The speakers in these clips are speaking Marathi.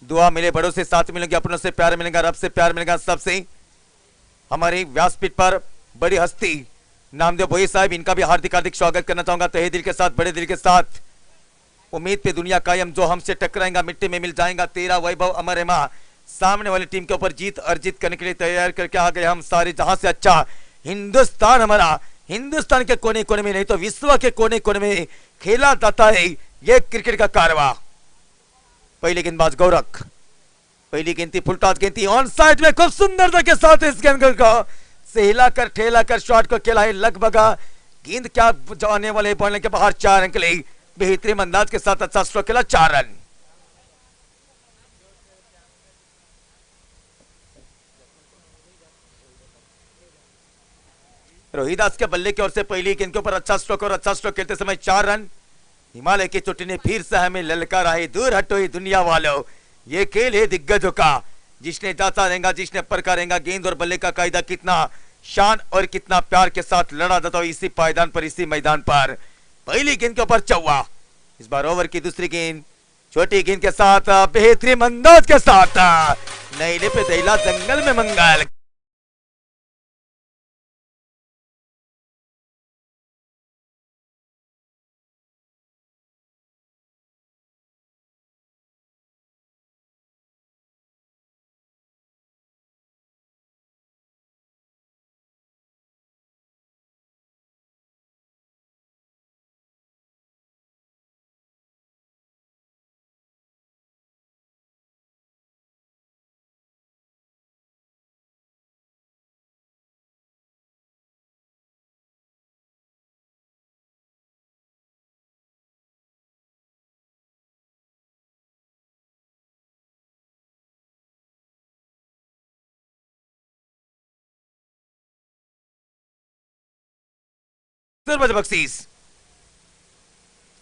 दुआ मिले बड़ों से, साथ मिलेंगे अपनों से, प्यार मिलेगा रब से, प्यार मिलेगा सबसे। हमारी व्यासपीठ पर बड़ी हस्ती नामदेव भोई साहब, इनका भी हार्दिक हार्दिक स्वागत करना चाहूंगा तहे दिल के साथ, बड़े दिल के साथ। उम्मीद पे दुनिया कायम, जो हमसे टकराएगा मिट्टी में मिल जाएगा, तेरा वैभव अमर है मां। सामने वाली टीम के ऊपर जीत अर्जित करने के लिए तैयार करके आ गए हम सारे। जहां से अच्छा हिंदुस्तान हमारा, हिंदुस्तान के कोने कोने में नहीं तो विश्व के कोने कोने में खेला जाता है ये क्रिकेट का कारवा। पहली गेंदबाज गौरख, पहली गेंद फुलटॉस गेंद ऑन साइड में, खूब सुंदरता के साथ इस गेंद को सहला कर ठेला कर शॉट को खेला है लगभग। गेंद क्या जाने वाले बॉलने के बाहर 4 अंक ले, बेहतरीन अंदाज के साथ अच्छा स्ट्रोक खेला, 4 रन। रोहिदास के बल्ले की ओर से पहली गेंद के ऊपर अच्छा स्ट्रोक और अच्छा स्ट्रोक खेलते समय 4 रन। हिमालय की चोटी ने फिर से हमें ललकारा है, दूर हटो ही दुनिया वालों, ये खेल है दिग्गजों का। जिसने जाता रहेगा, जिसने परखा रहेगा, गेंद और बल्ले का कायदा कितना शान और कितना प्यार के साथ लड़ा जाता है इसी पायदान पर, इसी मैदान पर। पहली गेंद के ऊपर चौवा, इस बार ओवर की दूसरी गेंद छोटी गेंद के साथ बेहतरीन अंदाज के साथ नैले पे दैला, जंगल में मंगल। बक्षीस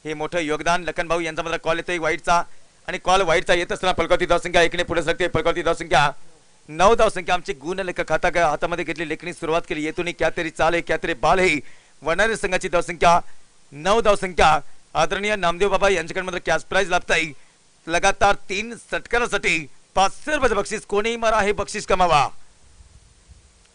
हे मोठं योगदान लखन भाऊ यांचा मला कॉल येतोय वाईटचा, आणि कॉल वाईटचा येत असताना फलकावती धावसंख्या एकने पुढे सरकते। फलकावती धावसंख्या 9 धावसंख्या आमची गुण लेखा खाता हातामध्ये घेतली, लेखनी सुरुवात केली, येतून क्या तरी चाल है, क्या तरी बाल है। वनारी संघाची धावसंख्या 9 धावसंख्या। आदरणीय नामदेव बाबा यांच्याकडे मात्र कॅश प्राइज लाभताय लगातार 3 षटकारासाठी 500 रुपये बक्षीस, कोणी मारा हे बक्षीस कमावा।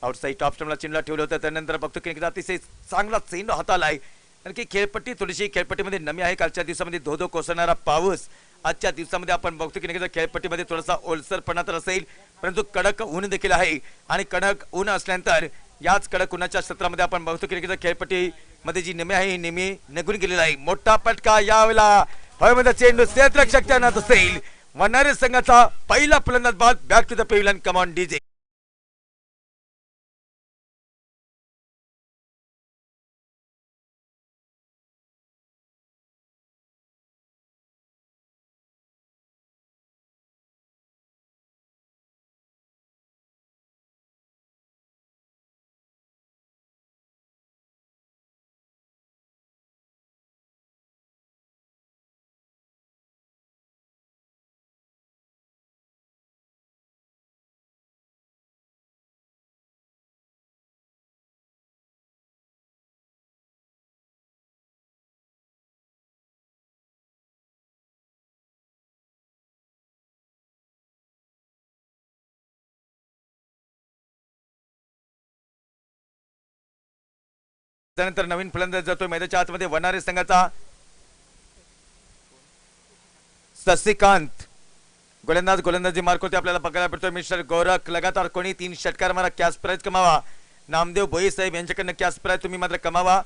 आउटसाइड टॉप स्टंपला चिन्ह ठेवलं होतं, त्यानंतर बघतो की अतिशय चांगला चेंडू हाताला आहे, कारण की खेळपट्टी थोडीशी खेळपट्टीमध्ये नमी आहे। कालच्या दिवसामध्ये धोधो कोसळणारा पाऊस, आजच्या दिवसामध्ये आपण बघतो की खेळपट्टीमध्ये थोडासा ओलसरपणा तर असेल, परंतु कडक ऊन देखील आहे, आणि कडक ऊन असल्यानंतर याच कडक उन्हाच्या क्षेत्रामध्ये आपण बघतो की खेळपट्टीमध्ये जी नमी आहे ही नेहमी निघून गेलेला आहे। मोठा पटका यावेळेला हवेमध्ये चेंडू क्षेत्ररक्षक त्यांनाच असेल। वनारे संघाचा पहिला फलंदाज बाद, back to the pavilion, come on DJ. त्यानंतर नवीन फलंदाज जातोय मैदानाच्या आतमध्ये, वनारे संघाचा शशिकांत गोलंदाजी मार्क होते आपल्याला बघायला भेटतोय। मिस्टर गौरख लगातार कोणी 3 षटकार मारा, कॅश प्राइज कमावा। नामदेव भोई साहेब यांच्याकडनं कॅश प्राइज तुम्ही मात्र कमावा,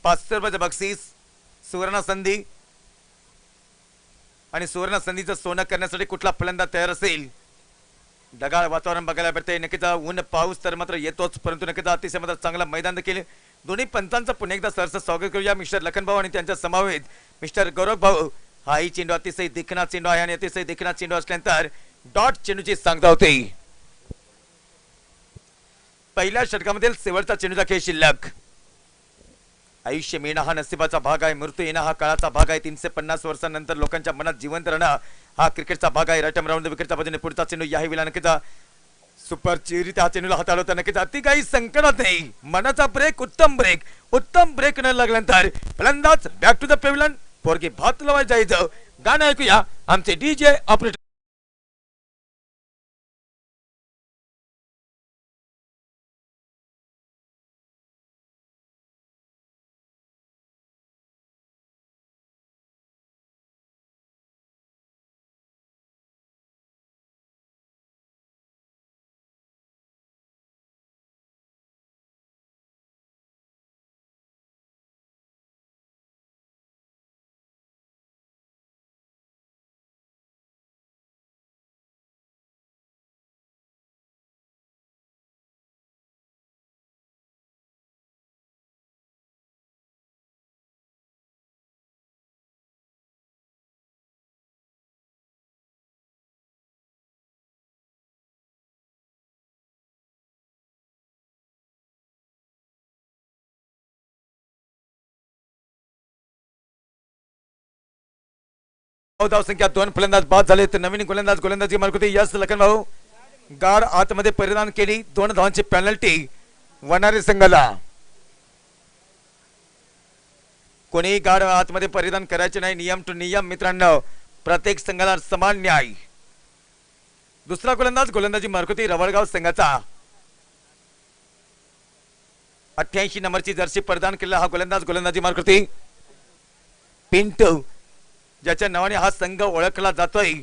500 रुपयाचं बक्षीस। सुवर्ण संधी, आणि सुवर्ण संधीचं सोनं करण्यासाठी कुठला फलंदाज तयार असेल? ढगाळ वातावरण बघायला भेटतंय, नक्कीच ऊन पाऊस तर मात्र येतोच, परंतु नक्कीच अतिशय मात्र चांगला मैदान देखील। दोन्ही पंचांचं पुन्हा एकदा सरसं स्वागत करूया, मिस्टर लखन भाऊ आणि त्यांच्या समवेत मिस्टर गौरव भाऊ। हाही चेंडू अतिशय देखणा चेंडू आहे, आणि अतिशय देखणा चेंडू असल्यानंतर डॉट चेंडूची सांगता होते। पहिल्या षटकामधील शेवटचा चेंडूचा खेळ शिल्लक। आयुष्य मिळणं हा नशिबाचा भाग आहे, मृत्यू येणं हा काळाचा भाग आहे। 350 वर्षांनंतर लोकांच्या मनात जिवंत राहणं हा क्रिकेटचा भाग आहे। राईट राऊंड विकेटच्या बाजूने पुढचा चेंडू, याही वेळेला नक्कीच सुपर चिरीत हा चेंडूला हाताळला होता, नक्कीच अति काही संकटात नाही। मनाचा ब्रेक, उत्तम ब्रेक न लागल्यानंतर फलंदाज बॅक टू द पेव्हिलियन, पोरगी भात लावायला जायचं। गाणं ऐकूया आमचे डीजे ऑपरेटर। धावसंख्या 2 फलंदाज बाद झाले तर नवीन गोलंदाजी मार्कुती यस लखन भाऊ गाड आतमध्ये परिधान केली 2 धावांची पेनल्टी वनारी संघाला कोणी गाड आतमध्ये परिधान करायचे नाही नियम टू नियम मित्रांनो प्रत्येक संघाला समान न्याय दुसरा गोलंदाजी मार्कुती रवळगाव संघाचा 88 नंबरची जर्सी परिधान केलेला हा गोलंदाजी मार्कुती पिंटू ज्याच्या नावाने हा संघ ओळखला जातोय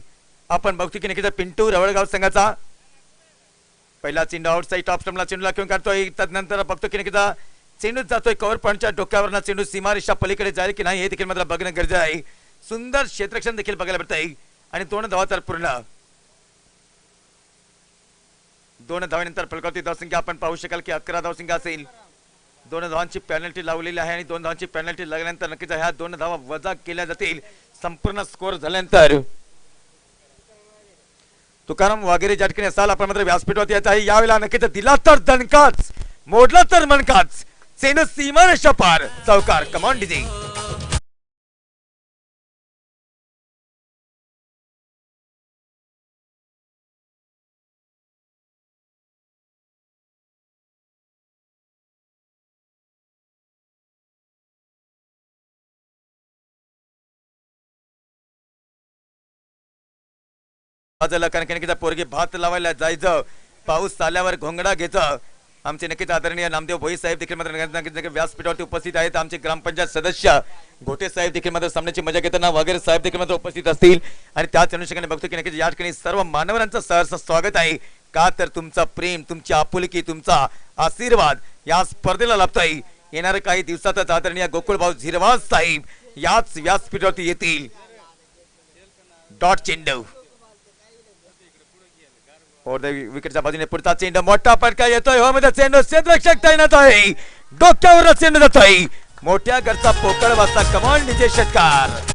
आपण बघतो की नक्कीच पिंटू रवळगाव संघाचा पहिला चेंडू आउटसाइड टॉप स्टंपला चेंडूला घेऊन काढतोय त्यानंतर बघतो की नक्कीच चेंडू जातोय कव्हर पॉइंटच्या डोक्यावरना चेंडू सीमारेषा पलीकडे जाईल की नाही हे देखील मात्र बघणं गरजेचं आहे सुंदर क्षेत्ररक्षण देखील बघायला मिळतंय आणि 2 धावा तर पूर्ण 2 धावांनंतर फलकावती धावसंख्या आपण पाहू शकाल की 11 धावसंख्या असेल 2 धावांची पेनल्टी लावलेली आहे आणि 2 धावांची पेनल्टी लागल्यानंतर नक्कीच ह्या 2 धावा वजा केल्या जातील संपूर्ण स्कोर झाल्यानंतर तुकाराम वगैरे ज्या ठिकाणी असाल आपण मात्र व्यासपीठावरती यायचं आहे यावेळेला नक्कीच दिला तर दणकाच मोडला तर मनकाच चेंडू सीमारेषा पार चौकार कमॉन डीजे कणकणकीचा पोरगी भात लावायला जायचं पाऊस आल्यावर घोंगडा घ्यायचं आमचे नक्कीच आदरणीय नामदेव भोई साहेब देखील मात्र व्यासपीठावरती उपस्थित आहेत आमचे ग्रामपंचायत सदस्य घोटे साहेब देखील मात्र सामन्याची मजा घेताना वगैरे साहेब देखील मात्र उपस्थित असतील आणि त्याच अनुषंगाने बघतो की नक्कीच या ठिकाणी सर्व मानवरांचं सहर्ष स्वागत आहे का तर तुमचा प्रेम तुमची आपुलकी तुमचा आशीर्वाद या स्पर्धेला लाभतोय येणाऱ्या काही दिवसातच आदरणीय गोकुळभाऊ झिरवाज साहेब याच व्यासपीठावरती येतील डॉट चेंडू विकेटच्या बाजूने पुढचा चेंडू मोठा फटका येतोय हो मध्ये चेंडू क्षेत्ररक्षक तैनात आहे डोक्यावर चेंडू जातोय मोठ्या घरचा पोकळ वाजता कमाल निजे षटकार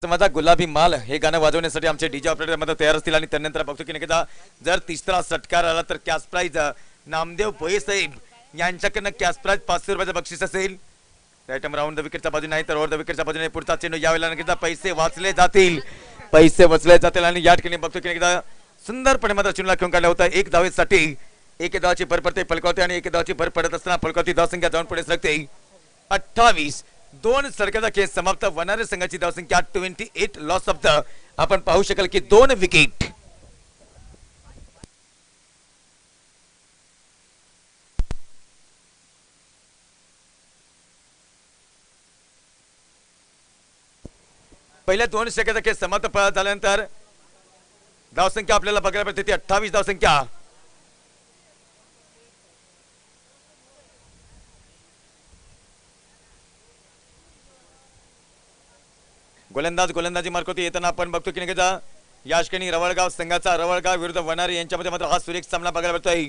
माझा गुलाबी माल हे गाणं वाजवण्यासाठी आमचे डीजे ऑपरेटर मध्ये तयार असतील आणि त्यानंतर बघतो की नक्कीच जर तिसरा षटकार आला तर कॅश प्राइज नामदेव भोये साहेब यांच्याकडनं कॅश प्राइज 500 रुपयाचं बक्षीस असेल राईट राऊंड द विकेटच्या बाजूने नाही तर ओव्हर द विकेटच्या बाजूने पुढचा चेंडू यावेळेला नक्कीच पैसे वाचले जातील आणि या ठिकाणी बघतो की नक्कीच सुंदरपणे मात्र चेंडूला घेऊन काढला होता 1 धावेसाठी 1 धावाची भर पडते फलकावती आणि 1 धावाची भर पडत असताना फलकावती धावसंख्या जाऊन पुढे सरकते 28 2 सरकाचा खेळ समाप्त वनारे संघाची धावसंख्या 28 लॉस ऑफ द आपण पाहू शकाल की 2 विकेट पहिल्या 2 षटकाचा खेळ समाप्त झाल्यानंतर धावसंख्या आपल्याला बघायला मिळते ती 28 धावसंख्या गोलंदाजी मार्कोती येताना आपण बघतो की नक्कीच या ठिकाणी रवळगाव संघाचा रवळगाव विरुद्ध वनारी यांच्यामध्ये मात्र हा सुरेख सामना बघायला मिळतोय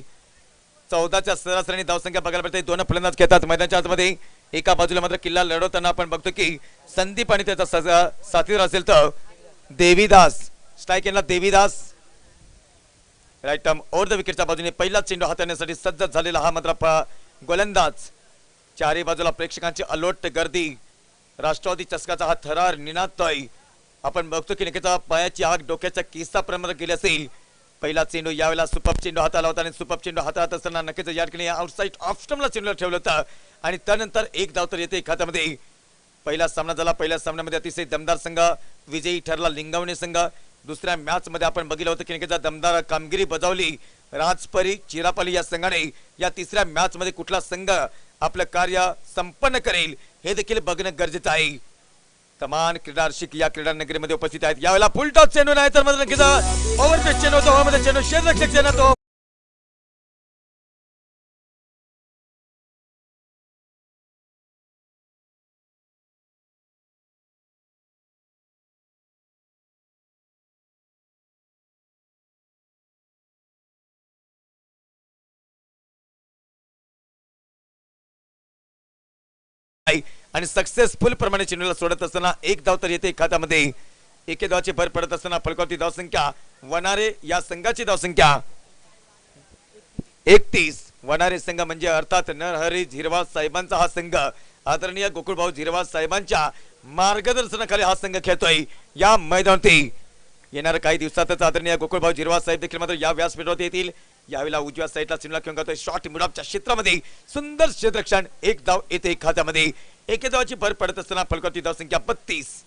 14च्या सरासरी धावसंख्या बघायला मिळते 2 फलंदाज खेळतात मैदानाच्या आतमध्ये एका बाजूला मात्र किल्ला लढवताना आपण बघतो की संदीप आणि त्याचा साथीदार असेल तर देवीदास स्ट्राइक केला Devidas right arm over the विकेटच्या बाजूने पहिला चेंडू हाताळण्यासाठी सज्ज झालेला हा मात्र गोलंदाज चारही बाजूला प्रेक्षकांची अलोट गर्दी राष्ट्रवादी चषकाचा हा थरार निनादतोय आपण बघतो की नक्कीच पायाची आग डोक्याच्या केसापर्यंत गेली असेल पहिला चेंडू यावेळेला सुपर चेंडू हाताला होता आणि सुपर चेंडू हातात असताना नक्कीच या ठिकाणी आउटसाइड ऑफ स्टंपला चेंडूला ठेवलं होतं आणि त्यानंतर 1 धाव तर येते खात्यामध्ये पहिला सामना झाला पहिल्या सामन्यामध्ये अतिशय दमदार संघ विजयी ठरला लिंगावणे संघ दुसऱ्या मॅच मध्ये आपण बघितलं होतं की नक्कीच दमदार कामगिरी बजावली राजपरी चिरापली या संघाने या तिसऱ्या मॅच मध्ये कुठला संघ आपलं कार्य संपन्न करेल हे देखील बघणं गरजेचं आहे. तमाम क्रीडा रसिक या क्रीडा नगरीमध्ये उपस्थित आहेत. यावेळेला फुल टॉस चेंडू नाही तर मात्र नक्कीच ओव्हरपिच चेंडू होतो. ओव्हरमध्ये चेंडू क्षेत्ररक्षक चेंडू तो आणि सक्सेसफुल प्रमाणे चेंडूला सोडत असताना एक धाव तर येते खात्यामध्ये. एके धावाची भर पडत असताना फलकावती धावसंख्या वनारे या संघाची धावसंख्या 31. वनारे संघ म्हणजे अर्थात नरहरी झिरवाल साहेबांचा हा संघ आदरणीय गोकुळभाऊ झिरवाल साहेबांच्या मार्गदर्शनाखाली हा संघ खेळतोय या मैदानावरती. येणाऱ्या काही दिवसातच आदरणीय गोकुळभाऊ झिरवाल साहेब देखील मात्र या व्यासपीठावरती येतील. यावेळेला उजव्या साईडला चेंडूला खेळून करतोय शॉर्ट मिडऑफच्या क्षेत्रामध्ये सुंदर क्षेत्ररक्षण. एक धाव येते खात्यामध्ये. एके धावाची भर पडत असताना फलकावती धावसंख्या 32.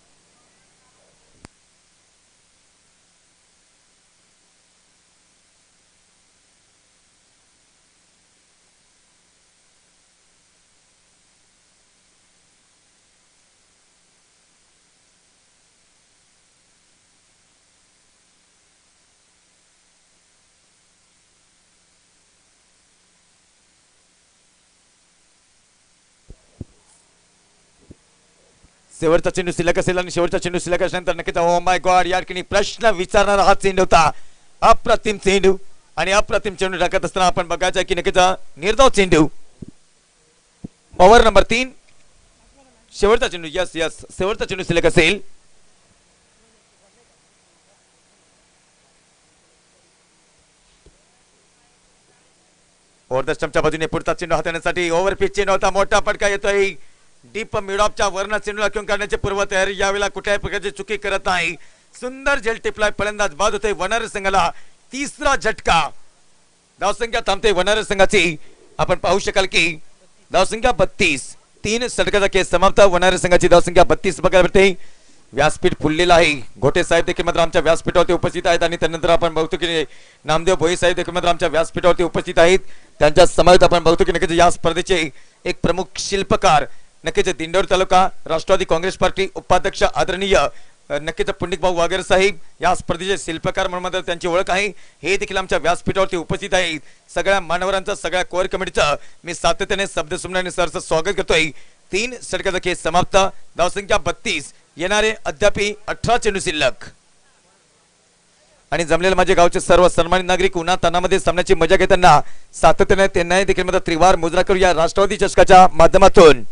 शेवटचा चेंडू शिल्लक असेल आणि शेवटचा चेंडू शिल्लक असल्यानंतर नक्कीच ओ माय गॉड या ठिकाणी प्रश्न विचारणारा हा चेंडू होता. अप्रतिम चेंडू आणि अप्रतिम चेंडू टाकत असताना आपण बघायचं की नक्कीच निर्धाव चेंडू. ओव्हर नंबर 3 शेवटचा चेंडू. यस यस शेवटचा चेंडू शिल्लक असेल. ओव्हर द स्टंपच्या बाजूने पुढचा चेंडू हाताळण्यासाठी ओव्हरपिच चेंडू होता. मोठा फटका येतोय. डीप मिडऑफच्या वरना चेंडूला घेऊन काढण्याची पूर्वतयारी. यावेळेला कुठल्याही प्रकारची चुकी करत नाही. सुंदर झेल टिपलाय. फलंदाज बाद होते. वनारे संघाला तिसरा झटका. धावसंख्या थांबते वनारे संघाची. आपण पाहू शकाल की धावसंख्या 32. 3 षटकाचा खेळ समाप्त. वनारे संघाची धावसंख्या 32 बघायला मिळते. व्यासपीठ फुललेलं आहे. घोटे साहेब देखील मात्र आमच्या व्यासपीठावरती उपस्थित आहेत आणि त्यानंतर आपण बघतो की नामदेव भोई साहेब देखील मात्र आमच्या व्यासपीठावरती उपस्थित आहेत. त्यांच्या समवेत आपण बघतो की नक्कीच या स्पर्धेचे एक प्रमुख शिल्पकार नक्कीच दिंडोरी तालुका राष्ट्रवादी काँग्रेस पार्टी उपाध्यक्ष आदरणीय नक्कीच पुंडिक भाऊ वाघेरे साहेब या स्पर्धेचे शिल्पकार म्हणून त्यांची ओळख आहे. हे देखील आमच्या व्यासपीठावरती उपस्थित आहेत. सगळ्या मान्यवरांचं सगळ्या कोर कमिटीचं मी सातत्याने शब्दसुमनाने सरचं स्वागत करतोय. 3 षटकाचा खेळ समाप्त. धावसंख्या 32. येणारे अद्याप 18 चेंडू शिल्लक आणि जमलेले माझे गावचे सर्व सन्मानित नागरिक उन्हा तानामध्ये सामन्याची मजा घेताना सातत्याने त्यांनाही देखील मात्र त्रिवार मुद्रा करू या राष्ट्रवादी चषकाच्या माध्यमातून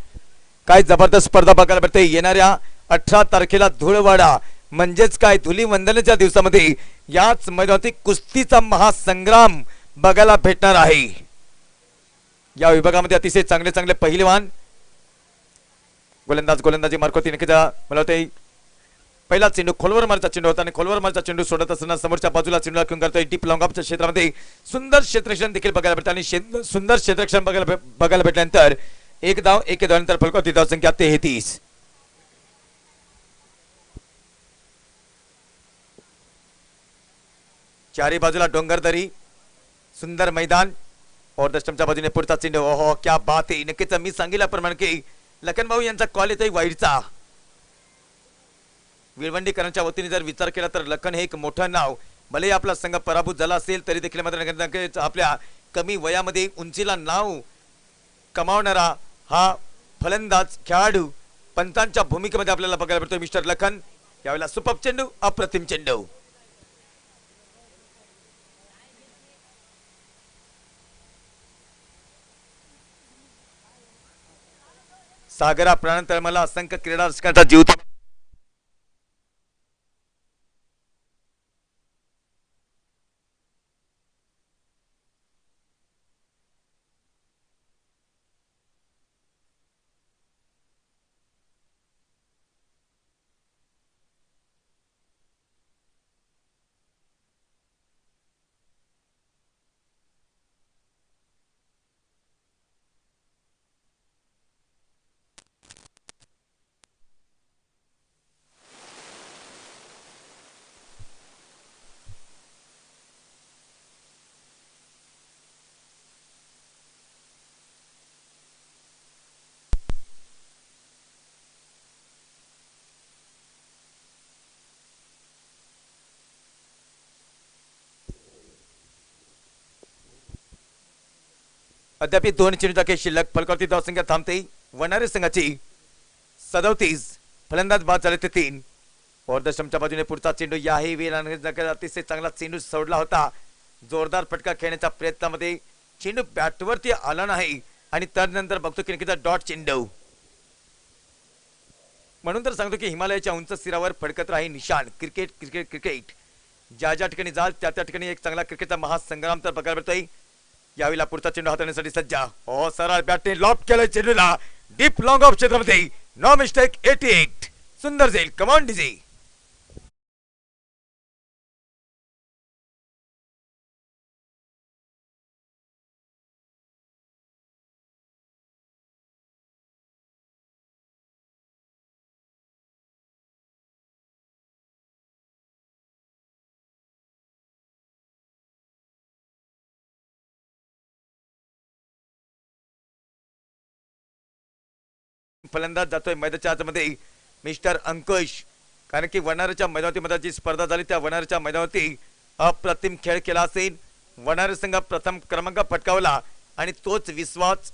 काय जबरदस्त स्पर्धा बघायला मिळते. येणाऱ्या 18 तारखेला धुळवाडा म्हणजेच काय धुलीवंदनाच्या दिवसामध्ये याच मैदानावरती कुस्तीचा महासंग्राम बघायला भेटणार आहे. या विभागामध्ये अतिशय चांगले चांगले पहिलवान गोलंदाजी मार्फत नक्कीच मला वाटते पहिला चेंडू खोलवर मारचा चेंडू होता आणि खोलवर मारचा चेंडू सोडत असताना समोरच्या बाजूला चेंडूला घेऊन करतोय डीप लॉंग ऑफच्या क्षेत्रामध्ये सुंदर क्षेत्ररक्षण देखील बघायला भेटतं आणि सुंदर क्षेत्ररक्षण बघायला भेटल्यानंतर एक धाव एक धावानंतर फलकावती धाव संख्या 33. चारी बाजूला डोंगरदरी सुंदर मैदान और दशमच्या बाजूने पुढचा चेंडू. ओहो क्या बात आहे. नक्कीच मी सांगितल्याप्रमाणे की लखन भाऊ यांचा कॉल येतोय वाईडचा. विळवंडीकरांच्या वतीने जर विचार केला तर लखन हे एक मोठं नाव. भले आपला संघ पराभूत झाला असेल तरी देखील मात्र आपल्या कमी वयामध्ये उंचीला नाव कमावणारा हा फलंदाज खेळाडू पंचांच्या भूमिकेमध्ये आपल्याला बघायला भेटतोय मिस्टर लखन. यावेळेला सुपर चेंडू अप्रतिम चेंडू. सागरा प्राणांतर मला असंख्य क्रीडा रसिकांचा जीव अद्याप 2 चेंडूचा खेळ शिल्लक. फलकावरती धावसंख्या थांबते वनारे संघाची 37. फलंदाज बाद झाले ते 3. ऑर्धस्टंपच्या बाजूने पुढचा चेंडू याही वेळेला अतिशय चांगला चेंडू सोडला होता. जोरदार फटका खेळण्याच्या प्रयत्नामध्ये चेंडू बॅटवरती आला नाही आणि त्यानंतर बघतो की नक्कीच डॉट चेंडू. म्हणून तर सांगतो की हिमालयाच्या उंच स्थिरावर फडकत राही निशाण. क्रिकेट क्रिकेट क्रिकेट ज्या ज्या ठिकाणी जाल त्या त्या ठिकाणी एक चांगला क्रिकेटचा महासंग्राम तर बघायला मिळतोय. यावेळेला पुढचा चेंडू हाताळण्यासाठी सज्ज. हो सरळ बॅटने लॉब केलाय चेंडूला डीप लॉंग ऑफ क्षेत्रामध्ये. No mistake 88. सुंदर जाईल. Come on DJ. फलंदाज जातोय मैदानाच्या आतमध्ये मिस्टर अंकुश. कारण की वनारच्या मैदानामध्ये जी स्पर्धा झाली त्या वनारच्या मैदानावरती अप्रतिम खेळ केला असेल. वनार संघ प्रथम क्रमांक पटकावला आणि तोच विश्वास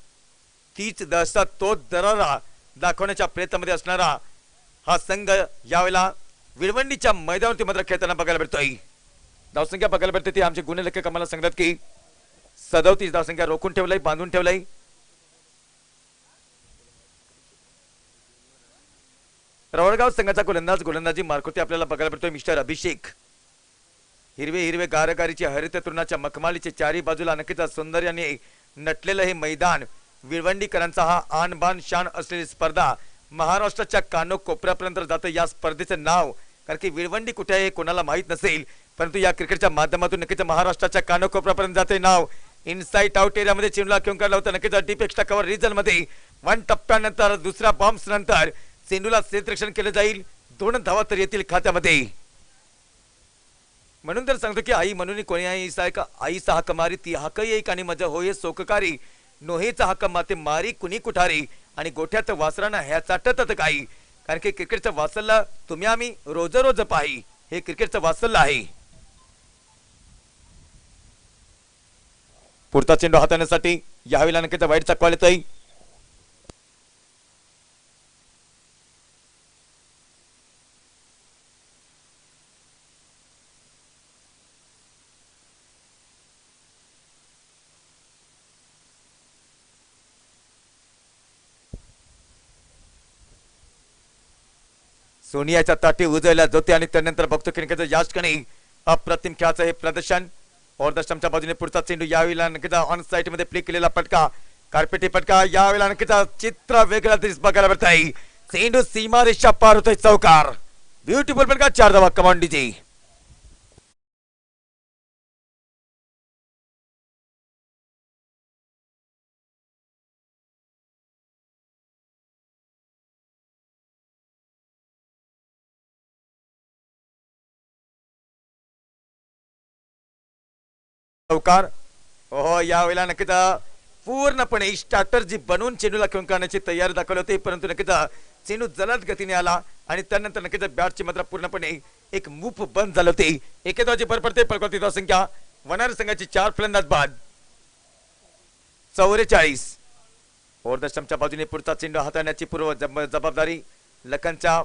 तीच दहशत तोच दरारा दाखवण्याच्या प्रयत्नामध्ये असणारा हा संघ यावेळेला विळवंडीच्या मैदानावरती मात्र खेळताना बघायला मिळतोय. धावसंख्या बघायला मिळते ती आमचे गुणलेखक आम्हाला सांगतात की 37 धावसंख्या रोखून ठेवलंय बांधून ठेवलंय. रवळगाव संघाचा गोलंदाजी मार्कोती आपल्याला बघायला मिळतोय मिस्टर अभिषेक. हिरवे हिरवे गारगारीचे हरित तृणाच्या मखमालीचे चारी बाजूला नक्कीच सौंदर्याने नटलेलं हे मैदान. विळवंडीकरांचा हा आन बान शान असलेली स्पर्धा महाराष्ट्राच्या कानोकोपऱ्यापर्यंत जातं. या स्पर्धेचं नाव कारण की विळवंडी कुठे आहे कोणाला माहित नसेल परंतु या क्रिकेटच्या माध्यमातून नक्कीच महाराष्ट्राच्या कानोकोपऱ्यापर्यंत जाते नाव. इनसाइड आउट एरियामध्ये चेंडूला घेऊन काढला होता नक्कीच डीप एक्स्ट्रा कव्हर रिजन मध्ये. 1 टप्प्यानंतर दुसऱ्या बॉम्ब्स नंतर चेंडूला क्षेत्ररक्षण केलं जाईल. 2 धावा तर येतील खात्यामध्ये. म्हणून तर सांगतो की आई म्हणून कोणी आईचा हक्क मारी ती हक्क एक आणि मजा होय सोककारी. नोहेचा हक्क माते मारी कुणी कुठारी आणि गोठ्यात वासरांना ह्या चाटत काही. कारण की क्रिकेटचं वासल्य तुम्ही आम्ही रोज रोज पाही. हे क्रिकेटचं वासल्य आहे. पुढचा चेंडू हाताळण्यासाठी यावेळेला नक्कीच वाईटचा कॉल येतोय. सोनियाच्या ताटी उजळल्या जाते आणि त्यानंतर बघतो की याच कणी अप्रतिम खेळाचं हे प्रदर्शन. ऑर्धस्टंपच्या बाजूने पुढचा चेंडू यावेळेला नक्कीच ऑन साइड मध्ये प्ले केलेला फटका कार्पेटी फटका. यावेळेला नक्कीच चित्र वेगळा दिस बघायला मिळत आहे. चेंडू सीमारेषा पार होतोय. चौकार ब्युटिफुल फटका. 4 धावा. Command DJ. चौकार. हो यावेळेला नक्कीच पूर्णपणे स्ट्रॅटर्जी बनवून चेंडूला खेळून काढण्याची तयारी दाखवली होती परंतु नक्कीच चेंडू जलद गतीने आला आणि त्यानंतर नक्कीच बॅटची मात्र पूर्णपणे एक मूफ बंद झाले होते. एकेदाची भर पडते. फलकावरती धावसंख्या वनार संघाची 4 फलंदाज बाद 44. ऑर्धस्टंपच्या बाजूने पुढचा चेंडू हाताळण्याची पूर्व जबाबदारी लखनच्या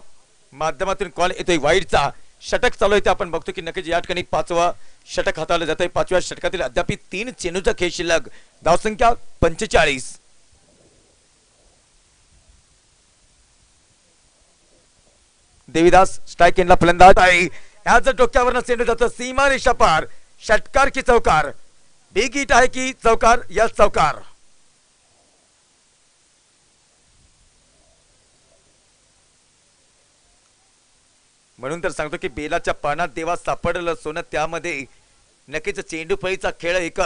माध्यमातून कॉल येतोय वाईडचा. षटक चालू आहे आपण बघतो की नक्कीच या ठिकाणी 5वा षटक हाताळलं जात आहे. 5व्या षटकातील अद्याप 3 चेंडूचा खेळ शिल्लक. धावसंख्या 45. देवीदास स्ट्राइक एंडला फलंदाज आहे. याच डोक्यावरनं चेंडू जातो सीमारेषा पार. षटकार की चौकार. बिग हिट आहे की चौकार. या चौकार. म्हणून तर सांगतो की बेलाच्या पानात देवा सापडलं सोनं. त्यामध्ये नक्कीच चेंडूफळीचा खेळ एक.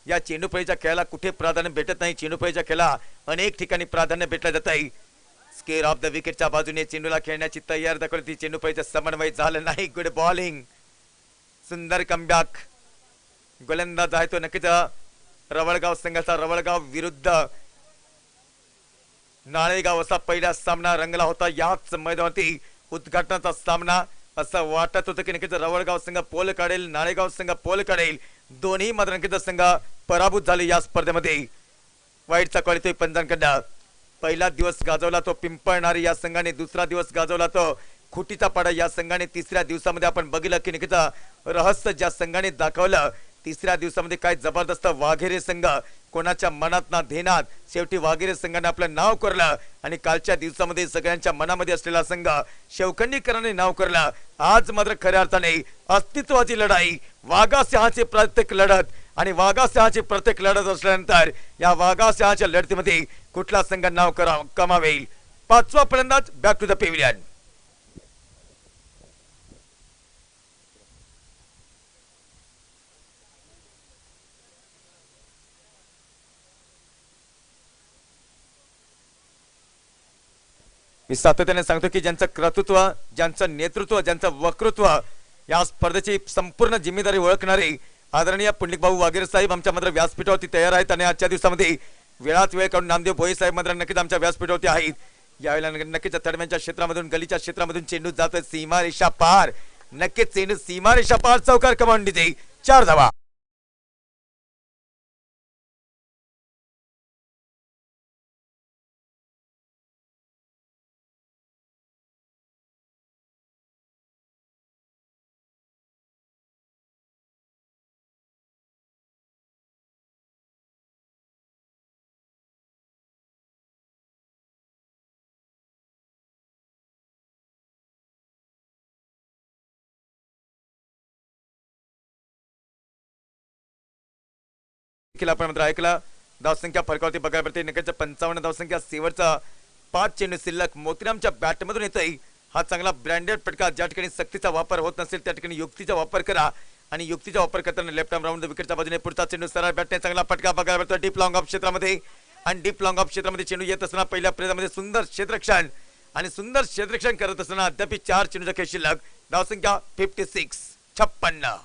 या चेंडूफळीच्या खेळाला कुठे प्राधान्य भेटत नाही. चेंडूफळीच्या खेळाला अनेक ठिकाणी प्राधान्य भेटलं जात आहे. स्केअर ऑफ द विकेटच्या बाजूने चेंडूला खेळण्याची तयारी दाखवली ती चेंडूफळीचा समन्वय झालं नाही. Good bowling. सुंदर कमबॅक. गोलंदाज आहे तो नक्कीच रवळगाव संघाचा. रवळगाव विरुद्ध नाळेगाव असा पहिला सामना रंगला होता. याच मैदानावरती उद्घाटनाचा सामना. असं वाटत होतं की नक्कीच रवळगाव संघ पोल काढेल नाळेगाव संघ पोल काढेल. दोन्ही मात्र नक्कीच संघ पराभूत झाले या स्पर्धेमध्ये. वाईटचा कॉल येतोय पंजांकडनं. पहिला दिवस गाजवला तो पिंपळणारी या संघाने, दुसरा दिवस गाजवला तो खुटीचा पाडा या संघाने, तिसऱ्या दिवसामध्ये आपण बघितलं की निकिता रहस्य ज्या संघाने दाखवलं, तिसऱ्या दिवसामध्ये काय जबरदस्त वाघेरे संघ कोणाच्या मनात ना धेनात शेवटी वाघेरे संघाने आपलं नाव करलं आणि कालच्या दिवसामध्ये सगळ्यांच्या मनामध्ये असलेला संघ शेवखंडीकरांनी नाव करलं. आज मात्र खऱ्या अर्थाने अस्तित्वाची लढाई, वाघासिंहाची प्रत्येक लढत आणि वाघासिंहाची प्रत्येक लढत असल्यानंतर या वाघासिंहाच्या लढतीमध्ये कुठला संघ नाव कमावेल. पाचवा फलंदाज बॅक टू द पेव्हिलियन. मी सातत्याने सांगतो की ज्यांचं कर्तृत्व, ज्यांचं नेतृत्व, ज्यांचं वक्तृत्व या स्पर्धेची संपूर्ण जिम्मेदारी ओळखणारे आदरणीय पुंडलिक भाऊ वाघेरे साहेब आमच्या मात्र व्यासपीठावरती तयार आहेत आणि आजच्या दिवसामध्ये वेळात वेळ काढून नामदेव भोये साहेब मात्र नक्कीच आमच्या व्यासपीठावरती आहेत. यावेळेला नक्कीच थर्डमॅनच्या क्षेत्रामधून, गलीच्या क्षेत्रामधून चेंडू जात सीमारेषा पार, नक्कीच चेंडू सीमारेषा पार, चौकार कमावून दिली, 4 धावा. आपण मात्र ऐकला धावसंख्या फरकावरती बघायला मिळते. नक्कीच 55 धावसंख्या, शेवटचा 5 चेंडू शिल्लक मोतीरामच्या बॅटमधून येतोय. हा चांगला ब्रँडेड फटका, ज्या ठिकाणी सक्तीचा वापर होत नसेल त्या ठिकाणी युक्तीचा वापर करा आणि युक्तीचा वापर करताना लेफ्ट आर्म राऊंड विकेटच्या बाजूने पुढचा चेंडू सरळ बॅटने चांगला फटका बघायला मिळतो डीप लॉंग ऑफ क्षेत्रामध्ये. आणि डीप लॉंग ऑफ क्षेत्रामध्ये चेंडू येत असताना पहिल्या प्रयत्नामध्ये सुंदर क्षेत्ररक्षण आणि सुंदर क्षेत्ररक्षण करत असताना अद्याप 4 चेंडूचा खेळ शिल्लक, धावसंख्या 56.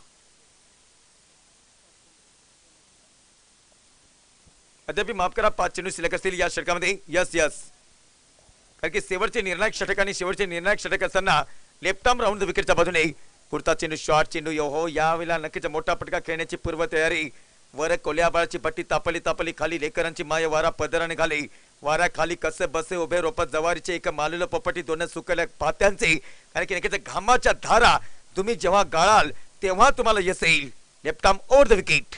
अद्याप माफ करा 5 चेंडू शिल्लक असतील या षटकामध्ये. यस कारण की शेवटचे निर्णायक षटक आणि शेवटचे निर्णायक षटक असताना लेफ्ट आर्म राऊंड विकेटच्या बाजूने पुढचा चेंडू शॉर्ट चेंडू हो यावेळेला नक्कीच मोठा फटका खेळण्याची पूर्व तयारी. वर कोल्याबाळाची पट्टी तापली खाली लेकरांची माय वारा पदराने घाली, वारा खाली कसे बसे उभे रोपत जवारीचे एक मालुलं पोपटी दोन सुकल्या पात्यांचे. कारण की नक्कीच घामाच्या धारा तुम्ही जेव्हा गाळाल तेव्हा तुम्हाला यश येईल. Left arm over the wicket,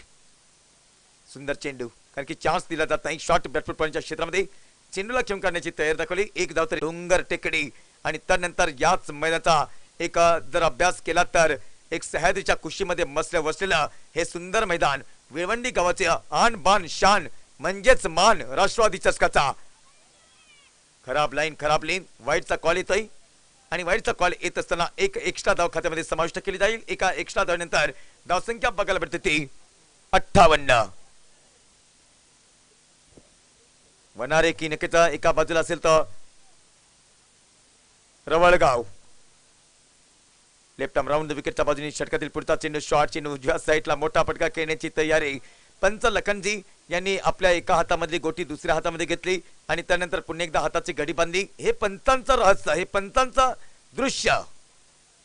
सुंदर चेंडू, कारण की चान्स दिला जात नाही. शॉर्ट बॅटफुट पॉईंटच्या क्षेत्रामध्ये चेंडूला खेळून काढण्याची तयारी दाखवली. एक धाव तरी डोंगर टेकडी आणि त्यानंतर याच मैदानाचा एक जर अभ्यास केला तर एक सह्याद्रीच्या कुशीमध्ये बसलेलं हे सुंदर मैदान, विळवंडी गावाचे आन बान शान म्हणजेच मान राष्ट्रवादी चषकाचा. खराब लाईन, वाईटचा कॉल येतोय आणि वाईटचा कॉल येत असताना एक एक्स्ट्रा धाव खात्यामध्ये समाविष्ट केली जाईल. एका एक्स्ट्रा धावनंतर धावसंख्या बघायला भेटते ती 58. वनारे की नक्कीच एका बाजूला असेल तर रवळगाव. लेफ्ट आर्म राऊंड विकेटच्या बाजूने षटकातील पुढचा चेंडू शॉर्ट चेंडू, उजव्या साईडला मोठा फटका खेळण्याची तयारी. पंच लखनजी यांनी आपल्या एका हातामधली गोटी दुसऱ्या हातामध्ये घेतली आणि त्यानंतर पुन्हा एकदा हाताची घडी बांधली. हे पंचांचं रहस्य, हे पंचांचं दृश्य.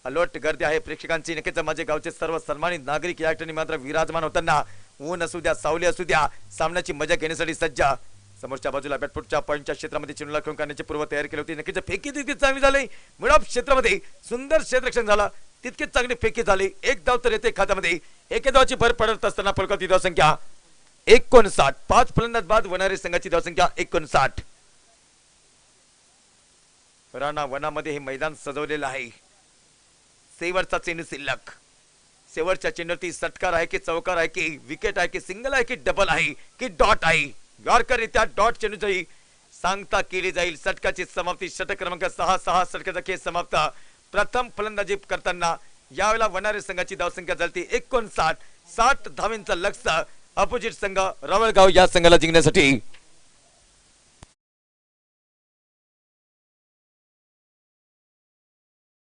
अलोट गर्दी आहे प्रेक्षकांची. नक्कीच माझे गावचे सर्व सन्मानित नागरिक या ठिकाणी मात्र विराजमान होताना, ऊन असू द्या सावली असू द्या, सामन्याची मजा घेण्यासाठी सज्ज. समोरच्या बाजूला बॅटफुटच्या पॉईंटच्या क्षेत्रामध्ये चेंडूला खेळून काढण्याची पूर्व तयारी केली होती. नक्कीच फेकी तितकी चांगली झाली, मिडऑफ क्षेत्रामध्ये सुंदर क्षेत्ररक्षण झाला, तितकीच चांगली फेकी झाली. एक धाव तर येते खात्यामध्ये. एके धावाची भर पडत असताना फलकावरती धावसंख्या 59. 5 फलंदाज बाद वनारे संघाची धावसंख्या 59. राणा वनामध्ये हे मैदान सजवलेलं आहे. शेवटचा चेंडू शिल्लक, शेवटच्या चेंडूवरती षटकार आहे की चौकार आहे की विकेट आहे की सिंगल आहे की डबल आहे की डॉट आहे. यॉर्कर त्या डॉट चेंडूची सांगता केली जाईल. षटकाची समाप्ती षटक क्रमांक 6 षटकाचा खेळ समाप्त. प्रथम फलंदाजी करताना यावेळेला वनारे संघाची धावसंख्या झाली 59. 60 धावांचं लक्ष्य अपोजिट संघ रवळगाव या संघाला जिंकण्यासाठी.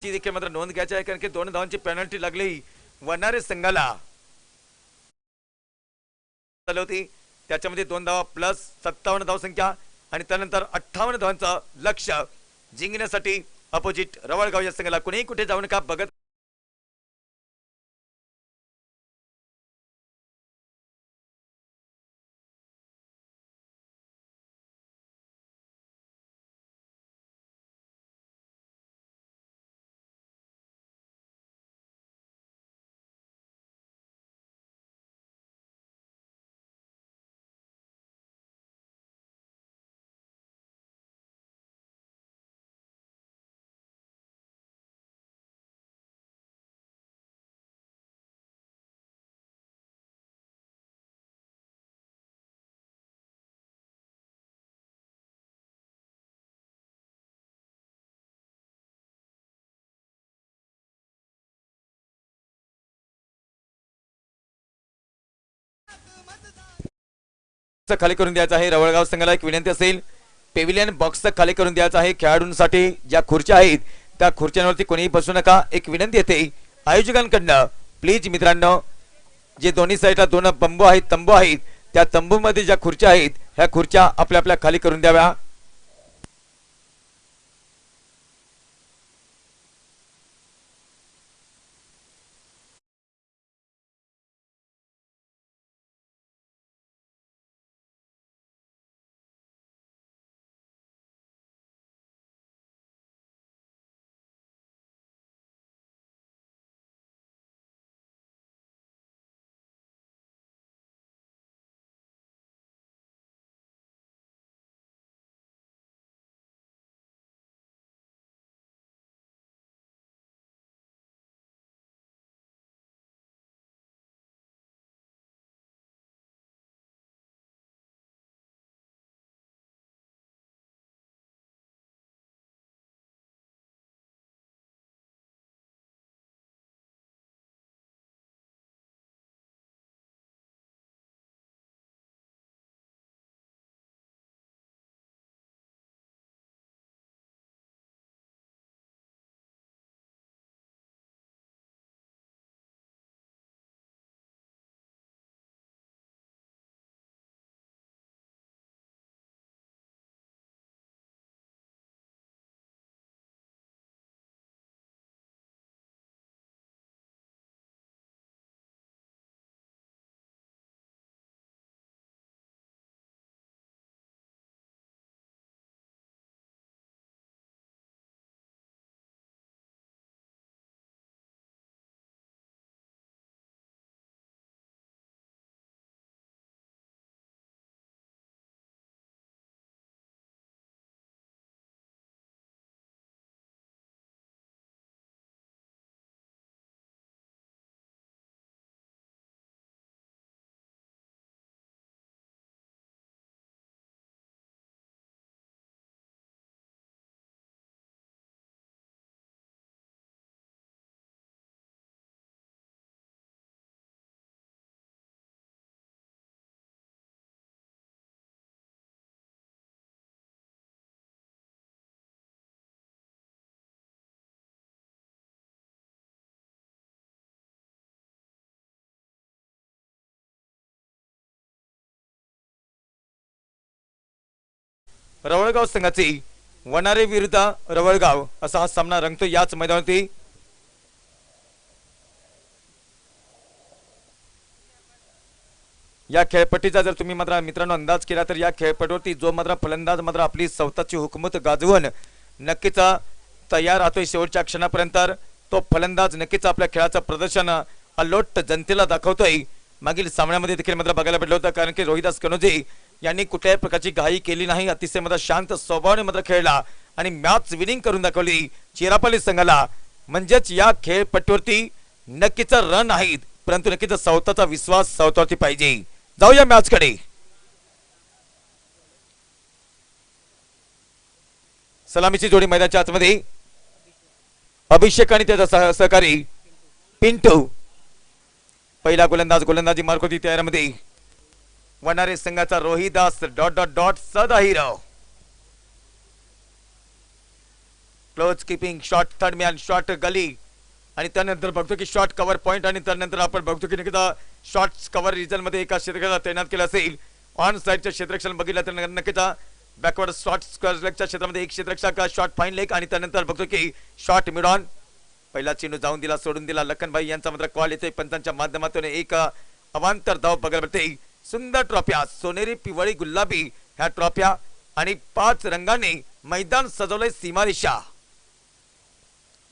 देखील मात्र नोंद घ्यायची आहे कारण की 2 धावांची पेनल्टी लागली वनारे संघाला होती. त्याच्यामध्ये 2 धावा प्लस 57 धावसंख्या आणि त्यानंतर 58 धावांचं लक्ष्य जिंकण्यासाठी अपोजिट रवळगाव या संघाला. कुणीही कुठे जाऊन का बघत खाली करून द्यायचं आहे. रवळगाव संघाला एक विनंती असेल, पेव्हिलियन बॉक्स खाली करून द्यायचा आहे. खेळाडूंसाठी ज्या खुर्च्या आहेत त्या खुर्च्यांवरती कोणीही बसू नका, एक विनंती येते आयोजकांकडनं. प्लीज मित्रांनो, जे दोन्ही साईडला दोन बंबू आहेत, तंबू आहेत, त्या तंबूमध्ये ज्या खुर्च्या आहेत ह्या खुर्च्या आपल्या आपल्या खाली करून द्याव्या. रवळगाव संघाची वनारे विरुद्ध रवळगाव असा हा सामना रंगतो याच मैदानावरती. या खेळपट्टीचा जर तुम्ही मात्र मित्रांनो अंदाज केला तर या खेळपट्टीवरती जो मात्र फलंदाज मात्र आपली स्वतःची हुकूमत गाजवून नक्कीच तयार राहतोय शेवटच्या क्षणापर्यंत, तो फलंदाज नक्कीच आपल्या खेळाचं प्रदर्शन अलोट जनतेला दाखवतोय. मागील सामन्यामध्ये देखील मात्र बघायला भेटलं होतं, कारण की रोहिदास कनोजे यांनी कुठल्याही प्रकारची घाई केली नाही, अतिशय मात्र शांत स्वभावाने मात्र खेळला आणि मॅच विनिंग करून दाखवली चिरापल्ली संघाला. म्हणजेच या खेळपट्टीवरती नक्कीच रन आहेत, परंतु नक्कीच स्वतःचा विश्वास स्वतःवरती पाहिजे. जाऊया मॅच कडे. सलामीची जोडी मैदानाच्या आतमध्ये अभिषेक आणि त्याचा सहकारी पिंटू. पहिला गोलंदाज गोलंदाजी मार्क होती तयारीमध्ये. वनारे संघाचा Rohidas dot dot dot Sada hero. Close keeping shot third man shot gully आणि त्यानंतर बघतो की शॉट कव्हर पॉइंट आणि त्यानंतर आपण बघतो की नक्कीच शॉट्स कव्हर रिजन मध्ये एका क्षेत्रक्षणाला तैनात केलं असेल. ऑन साइडच्या क्षेत्रक्षण बघितलं तर नक्कीच बॅकवर्ड शॉट्स लेगच्या क्षेत्रामध्ये एक क्षेत्ररक्षक शॉट फाईन लेग आणि त्यानंतर बघतो की शॉट मिड ऑन. पहिला चेंडू जाऊन दिला, सोडून दिला. लखनभाई यांचा मात्र कॉल येतोय पंचांच्या माध्यमातून. एक अवांतर धाव बघायला मिळते. सुंदर ट्रॉफ्या सोनेरी पिवळी गुलाबी ह्या ट्रॉफ्या आणि 5 रंगाने मैदान सजवलंय सीमारेषा.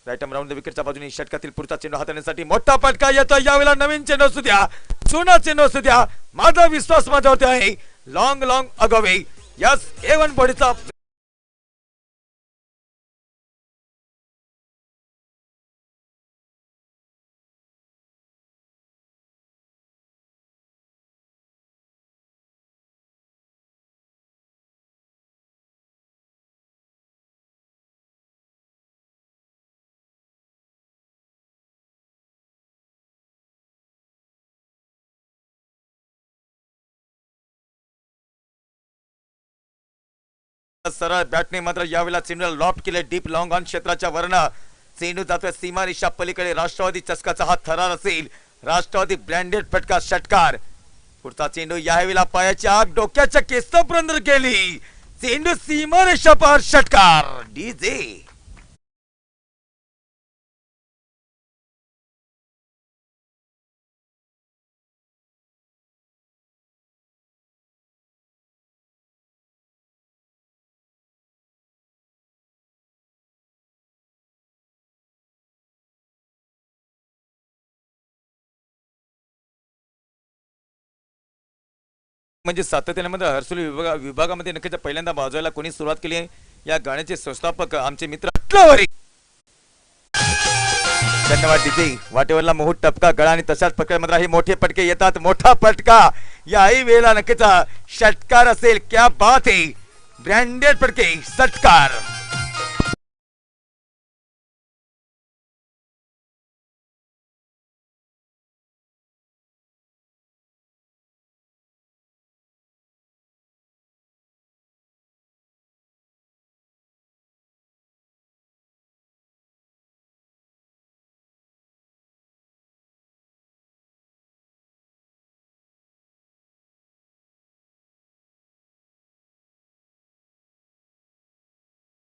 राईट आर्म राऊंड द विकेटच्या बाजूने षटकातील पुढचा चेंडू हाताळण्यासाठी मोठा फटका येतो. यावेळेला नवीन चेंडू असू द्या, जुना चेंडू असू द्या, माझा विश्वास माझ्यावरती आहे. लॉंग लॉंग अगवे यस A1 बॉडीचा सरळ बॅटने मात्र यावेळेला चेंडूला लॉफ्ट केले डीप लॉंग ऑन क्षेत्राच्या वरन चेंडू जातोय सीमा रेषा पलीकडे राष्ट्रवादी चषकाचा हा थरार असेल राष्ट्रवादी ब्रँडेड फटका षटकार पुढचा चेंडू यावेळेला पायाच्या आग डोक्याच्या केसापर्यंत गेली चेंडू सीमा रेषा पार षटकार डीजे म्हणजे सातत्याने मध्ये हर्सुल विभागामध्ये नक्कीच पहिल्यांदा वाजवायला कोणी सुरुवात केली आहे या गाण्याचे संस्थापक आमचे मित्र अटलावरी धन्यवाद डीजे वाटेवरला मोहूट टपका गळा आणि तशाच प्रकारे मात्र हे मोठे पटके येतात मोठा पटका याही वेळेला नक्कीच षटकार असेल क्या बात आहे ब्रँडेड पटके षटकार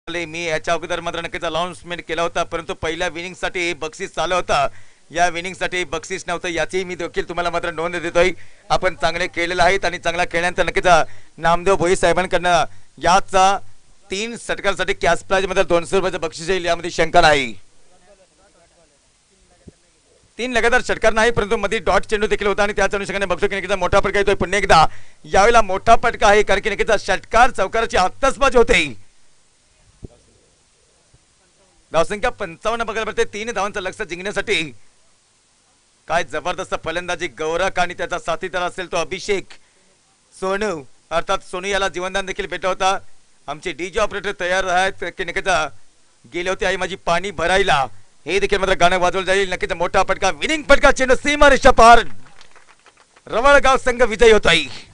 मी याच्या अगोदर मात्र नक्कीच अनाउन्समेंट केला होता परंतु पहिल्या विनिंग साठी बक्षीस चालू होता या विनिंग साठी बक्षीस नव्हतं याची मी देखील तुम्हाला मात्र नोंद देतोय आपण चांगले खेळलेले आहेत आणि चांगला खेळल्यानंतर नक्कीच नामदेव भोई साहेबांकडनं याचा 3 षटकांसाठी कॅश प्राइज मध्ये 200 रुपयाचं बक्षीस येईल यामध्ये शंका नाही 3 लगातार षटकार नाही परंतु मध्ये डॉट चेंडू देखील होता आणि त्याच अनुषंगाने बघतो की नक्कीच मोठा फटका येतोय पुन्हा एकदा यावेळेला मोठा फटका आहे कारण की नक्कीच षटकार चौकाराची आत्ताचबाजी होते धावसंख्या 55 बघायला मिळते 3 धावांचं लक्ष जिंकण्यासाठी काय जबरदस्त फलंदाजी गौरव आणि त्याचा साथीदार असेल तो अभिषेक सोनू अर्थात सोनू याला जीवनदान देखील भेटला होता आमचे डीजे ऑपरेटर तयार आहेत की नक्कीच गेले होते आई माझी पाणी भरायला हे देखील मात्र गाणं वाजवलं जाईल नक्कीच मोठा फटका विनिंग फटका चेंडू सीमा रेषा पार रवळगाव संघ विजयी होत आहे